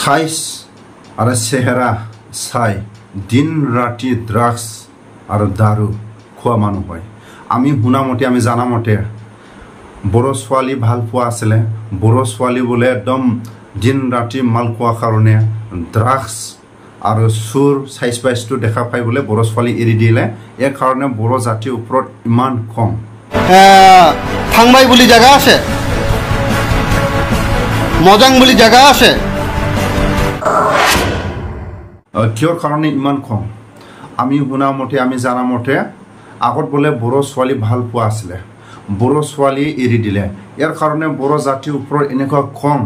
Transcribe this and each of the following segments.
Size আৰু চেহেৰা চাই দিন ৰাতি ড্ৰাগছ আৰু দাৰু খোৱা মানুহ হয়। আমি শুনামতে আমি জানামতে বড় ছোৱালী ভাল পোৱা আছিলে। বড় ছোৱালী বোলে একদম দিন ৰাতি মাল খোৱাৰ কাৰণে ড্ৰাগছ আৰু চুৰ সাইজ বাইজটো দেখা পাই বোলে বড় ছোৱালী এৰি দিলে। এই কাৰণে বড় জাতিৰ ওপৰত ইমান খং। থাংবাই বুলি জায়গা আছে, মজাং বুলি জায়গা আছে। কিয়ৰ কাৰণে ইমান খং? আমি শুনামতে আমি জানামতে আগত বোলে বড় ছোৱালী ভাল পোৱা আছিলে, বড় ছোৱালী এৰি দিলে। ইয়াৰ কাৰণে বড় জাতিৰ ওপৰত এনেকুৱা খং।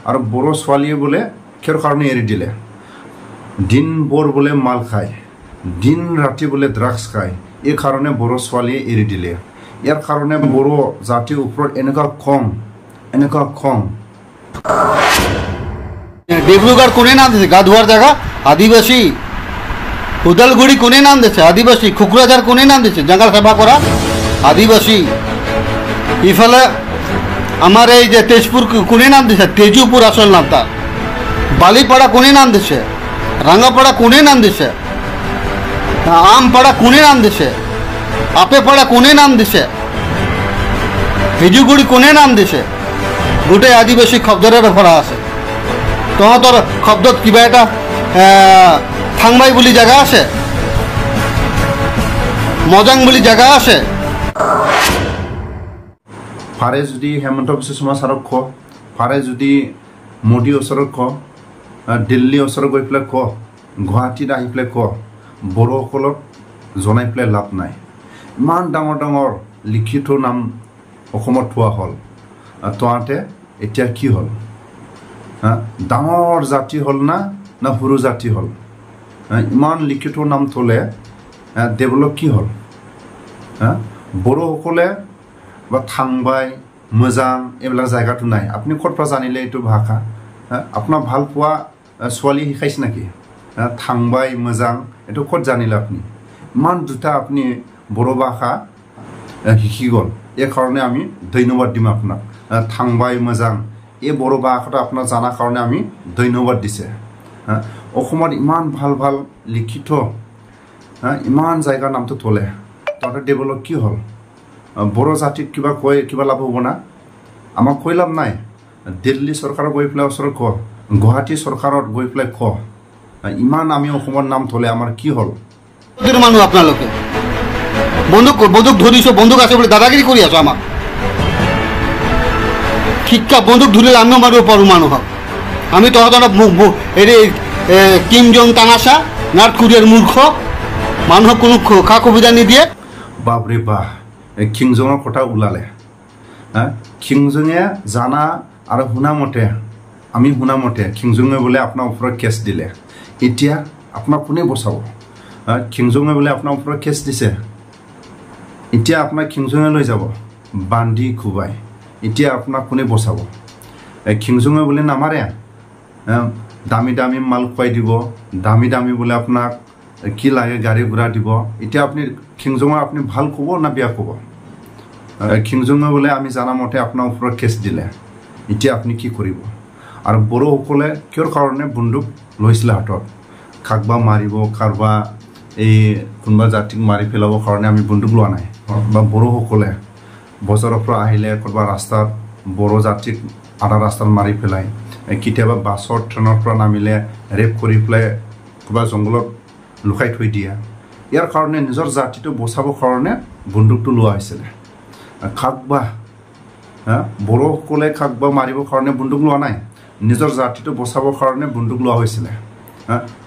আৰু বড় ছোৱালীয়ে বোলে কিয়ৰ কাৰণে এৰি দিলে? দিনবোৰ বোলে মাল খায়, দিন ৰাতি বোলে ড্ৰাগছ খায়। এই কাৰণে বড় ছোৱালীয়ে এৰি দিলে। ইয়াৰ কাৰণে বড় জাতিৰ ওপৰত এনেকুৱা খং, এনেকুৱা খং। ডিব্ৰুগড় কোনে নাম দিছে? গা ধোৱাৰ জায়গা আদিবাসী। উদালগুৰি কোনে নাম দিছে? আদিবাসী। খুকৰাঝাৰ কোনে নাম দিছে? জঙ্গল সেৱা কৰা আদিবাসী। ইফালে আমাৰ এই যে তেজপুৰ কোনে নাম দিছে? তেজুপুৰ আসল নাম তার। বালিপাড়া কোনে নাম দিছে? রাঙ্গাপাড়া কোনে নাম দিছে? আমপাড়া কোনে নাম দিছে? আপেপাড়া কোনে নাম দিছে? হিজুগুড়ি কোনে নাম দিছে? গোটেই আদিবাসী শব্দৰে ভৰা আছে। তহঁতৰ শব্দত কিবা এটা থাংবাই বুলি জায়গা আছে, মজাং বুলি জায়গা আছে। ফাৰে যদি হেমন্ত বিশ্ব শৰ্মা ছাৰক ক, ফাৰে যদি মোদী ওচৰত ক, দিল্লী ওচৰত গৈ পেলাই ক, গুৱাহাটীত আহি পেলাই ক, বড়োসকলক জনাই পেলাই লাভ নাই। ইমান ডাঙৰ ডাঙৰ লিখিত নাম অসমত থোৱা হ'ল, তহঁতে এতিয়া কি হ'ল? ডাঙৰ জাতি হ'ল না সৰু জাতি হ'ল? ইমান লিখিত নাম থ'লে ডেভেলপ কি হ'ল? বড়োসকলে বা থাংবাই মোজাং এইবিলাক জেগাটো নাই। আপুনি ক'ৰ পৰা জানিলে এইটো ভাষা? আপোনাৰ ভাল পোৱা ছোৱালী শিকাইছে নেকি? থাংবাই মোজাং এইটো ক'ত জানিলে আপুনি? ইমান দুটা আপুনি বড়ো ভাষা শিকি গ'ল। এই কাৰণে আমি ধন্যবাদ দিম আপোনাক। থাংবাই মোজাং এই বড়ো ভাষাটো আপোনাৰ জনাৰ কাৰণে আমি ধন্যবাদ দিছে। অসমত ইমান ভাল ভাল লিখিত ইমান জেগাৰ নামটো থ'লে তহঁতৰ ডেভেলপ কি হ'ল? বড়ো জাতিক কিবা কৈ কিবা লাভ হ'ব না? আমাক কৈ লাভ নাই। দিল্লী চৰকাৰক গৈ পেলাই ওচৰত ক, গুৱাহাটী চৰকাৰত গৈ পেলাই ক, ইমান আমি অসমৰ নাম থ'লে আমাৰ কি হ'ল? মানুহ আপোনালোকে বন্দুক ধৰিছো, বন্দুক আছে বুলি দাদাগিৰি কৰি আছো। আমাক শিক্ষা বন্দুক ধৰিলে আমিও মাৰিব পাৰোঁ মানুহক। আমি তহঁতৰ হেৰি কিম জং তাঙাচা নৰ্থ কোৰিয়াৰ মূৰ্খ মানুহক কোনো খা সুবিধা নিদিয়ে। বাপৰে বাহ, খিংজঙৰ কথা ওলালে। খিংজঙে জানা আৰু শুনামতে আমি শুনামতে খিংজঙে বোলে আপোনাৰ ওপৰত কেছ দিলে। এতিয়া আপোনাক কোনে বচাব? খিংজঙে বোলে আপোনাৰ ওপৰত কেছ দিছে। এতিয়া আপোনাক খিংজঙে লৈ যাব বান্ধি খুবাই। এতিয়া আপোনাক কোনে বচাব? খিংজঙে বোলে নামাৰে, দামী দামী মাল খুৱাই দিব, দামী দামী বোলে আপোনাক কি লাগে গাড়ী ঘোঁৰা দিব। এতিয়া আপুনি খিংজঙৰ আপুনি ভাল ক'ব না বেয়া ক'ব? খিংজঙে বোলে আমি জানামতে আপোনাৰ ওপৰত কেছ দিলে। এতিয়া আপুনি কি কৰিব? আৰু বড়োসকলে কিয়ৰ কাৰণে বন্দুক লৈছিলে হাতত? কাকবা মাৰিব, কাৰোবা এই কোনোবা জাতিক মাৰি পেলাবৰ কাৰণে আমি বন্দুক লোৱা নাই। বা বড়োসকলে বজাৰৰ পৰা আহিলে ক'ৰবা ৰাস্তাত বড়ো জাতিক আধা ৰাস্তাত মাৰি পেলাই, কেতিয়াবা বাছৰ ট্ৰেইনৰ পৰা নামিলে ৰেপ কৰি পেলাই ক'ৰবা জংঘলত লুকাই থৈ দিয়ে। ইয়াৰ কাৰণে নিজৰ জাতিটো বচাবৰ কাৰণে বন্দুকটো লোৱা হৈছিলে। কাকবা বড়োসকলে কাকবা মাৰিবৰ কাৰণে বন্দুক লোৱা নাই, নিজৰ জাতিটো বচাবৰ কাৰণে বন্দুক লোৱা হৈছিলে।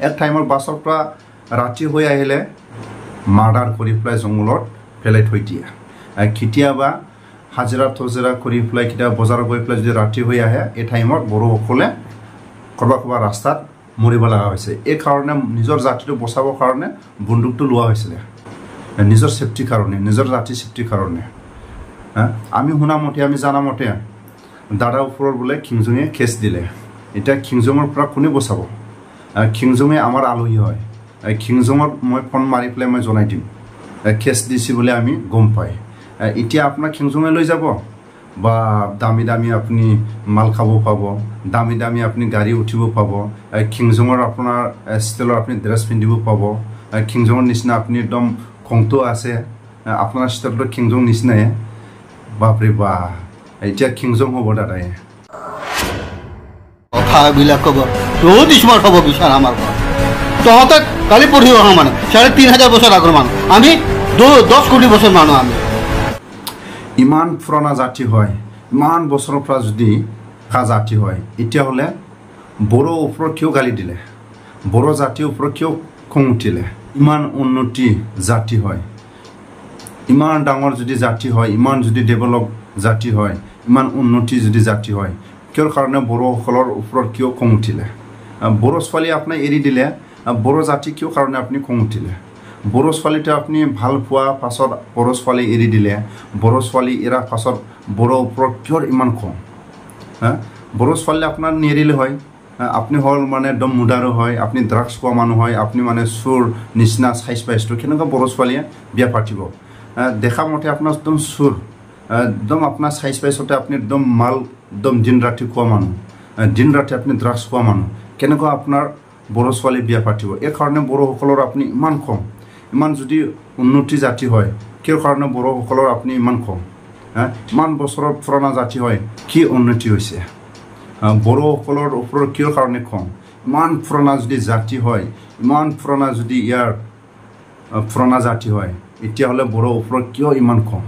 এক টাইমৰ বাছৰ পৰা ৰাতি হৈ আহিলে মাৰ্ডাৰ কৰি পেলাই জংঘলত পেলাই থৈ দিয়ে। কেতিয়াবা হাজিৰা থজিৰা কৰি পেলাই কেতিয়াবা বজাৰত গৈ পেলাই যদি ৰাতি হৈ আহে, এই টাইমত বড়োসকলে ক'ৰবা ৰাস্তাত মৰিব লগা হৈছে। এই কাৰণে নিজৰ জাতিটো বচাবৰ কাৰণে বন্দুকটো লোৱা হৈছিলে, নিজৰ ছেফটিৰ কাৰণে, নিজৰ জাতিৰ ছেফটিৰ কাৰণে। আমি শুনামতে আমি জানামতে দাদাৰ ওপৰত বোলে খিংজঙে কেছ দিলে। এতিয়া খিংজঙৰ পৰা কোনে বচাব? খিংজঙে আমাৰ আলহী হয়। খিংজঙক মই ফোন মাৰি পেলাই মই জনাই দিম কেছ দিছে বুলি আমি গম পাই। এতিয়া আপোনাক খিংজঙে লৈ যাব বা দামী দামী আপুনি মাল খাব পাব, দামী দামী আপুনি গাড়ী উঠিব পাব, কিংজঙৰ আপোনাৰ ষ্টাইলৰ আপুনি ড্ৰেছ পিন্ধিব পাব, কিংজঙৰ নিচিনা আপুনি একদম খংটো আছে, আপোনাৰ ষ্টাইলটো কিংজং নিচিনাই। বাপৰে বা, এতিয়া কিংজং হ'ব দাদাই। কথাবিলাক ক'ব বহুত স্মাৰ্ট হ'ব বিচাৰ আমাৰ ঘৰত। তহঁতে কালি পঢ়ি অহা মানে ৩,৫০০ বছৰ আগৰ মানুহ, আমি 10 কোটি বছৰ মানুহ। আমি ইমান পুৰণা জাতি হয়, ইমান বছৰৰ পৰা যদি জাতি হয়, এতিয়াহ'লে বড়ো ওপৰত কিয় গালি দিলে? বড়ো জাতিৰ ওপৰত কিয় খং উঠিলে? ইমান উন্নতি জাতি হয়, ইমান ডাঙৰ যদি জাতি হয়, ইমান যদি ডেভেলপ জাতি হয়, ইমান উন্নতি যদি জাতি হয়, কিয়ৰ কাৰণে বড়োসকলৰ ওপৰত কিয় খং উঠিলে? বড়ো ছোৱালী আপোনাক এৰি দিলে, বড়ো জাতি কিয় কাৰণে আপুনি খং উঠিলে? বড়ো ছোৱালীটো আপুনি ভাল পোৱা পাছত বড়ো ছোৱালী এৰি দিলে, বড়ো ছোৱালী এৰাৰ পাছত বড়ো ওপৰত কিয় ইমান খং? বড়ো ছোৱালী আপোনাৰ নেৰিলে হয়, আপুনি হ'ল মানে একদম মুদাৰো হয়, আপুনি ড্ৰাগছ খোৱা মানুহ হয়, আপুনি মানে চোৰ নিচিনা চাইজ পাইছটো, কেনেকুৱা বড়ো ছোৱালীয়ে বিয়া পাতিব? দেখা মতে আপোনাৰ একদম চোৰ, একদম আপোনাৰ চাইজ পাইছতে আপুনি একদম মাল একদম দিন ৰাতি খোৱা মানুহ, দিন ৰাতি আপুনি ড্ৰাগছ খোৱা মানুহ, কেনেকুৱা আপোনাৰ বড়ো ছোৱালী বিয়া পাতিব? এই কাৰণে বড়োসকলৰ আপুনি ইমান খং। ইমান যদি উন্নতি জাতি হয়, কিয় কাৰণে বড়োসকলৰ আপুনি ইমান খং? ইমান বছৰৰ পুৰণা জাতি হয়, কি উন্নতি হৈছে? বড়োসকলৰ ওপৰত কিয় কাৰণে খং? ইমান পুৰণা যদি জাতি হয়, ইমান পুৰণা যদি ইয়াৰ পুৰণা জাতি হয়, এতিয়াহ'লে বড়োৰ ওপৰত কিয় ইমান খং?